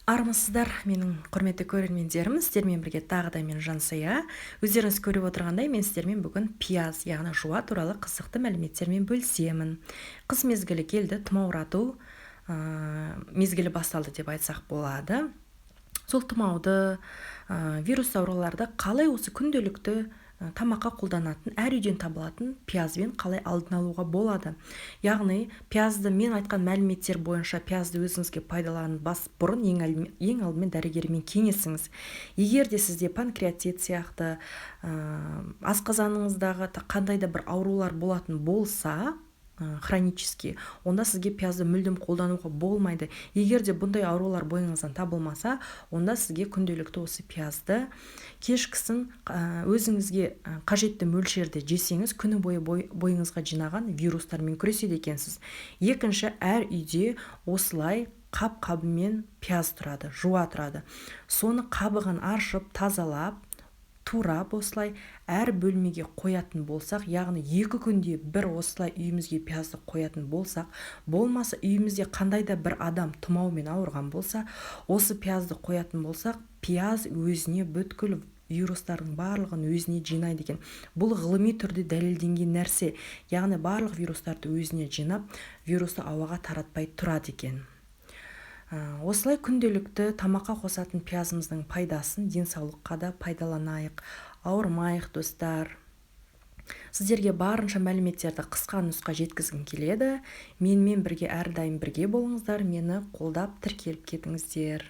Армысыздар, менің құрметті көрермендерім, сіздермен бірге тағы да мен Жансая. Өздеріңіз көріп отырғандай, мен сіздермен бүгін пияз, яғни жуа туралы қызықты мәліметтермен бөлісемін. Қыс мезгілі келді, тұмаурату мезгілі басталды деп айтсақ болады. Сол тұмауды, вирус ауруларды қалай осы күнделікті тамаққа қолданатын, әр үйден табылатын пиязбен қалай алдын алуға болады. Яғни пиязды, мен айтқан мәліметтер бойынша пиязды өзіңізге пайдаланбас бұрын ең алдымен дәрігермен кеңесіңіз. Егер де сізде панкреатит сияқты асқазаныңыздағы қандай да бір аурулар болатын болса, хронический, онда сізге пиязды мүлдем қолдануға болмайды. Егер де бұндай аурулар бойыңыздан табылмаса, онда сізге күнделікті осы пиязды кешкісін өзіңізге қажетті мөлшерде жесеңіз, күні бойы бойыңызға жинаған вирустармен күреседі екенсіз. Екінші, әр үйде осылай қап-қабымен пияз тұрады, жуа тұрады. Соны қабығын аршып, тазалап, турап осылай әр бөлмеге қоятын болсақ, яғни 2 күнде бір осылай үйімізге пиязды қоятын болсақ, болмаса үйімізде қандай да бір адам тұмаумен ауырған болса, осы пиязды қоятын болсақ, пияз өзіне бүткіл вирустардың барлығын өзіне жинайды екен. Бұл ғылыми түрде дәлелденген нәрсе, яғни барлық вирустарды өзіне жинап, вирусты ауаға таратпай тұрады екен. Осылай күнделікті тамаққа қосатын пиязымыздың пайдасын денсаулыққа да пайдаланайық, ауырмайық достар. Сіздерге барынша мәліметтерді қысқа нұсқа жеткізгім келеді. Менімен бірге әрдайым бірге болыңыздар, мені қолдап тіркеліп кетіңіздер.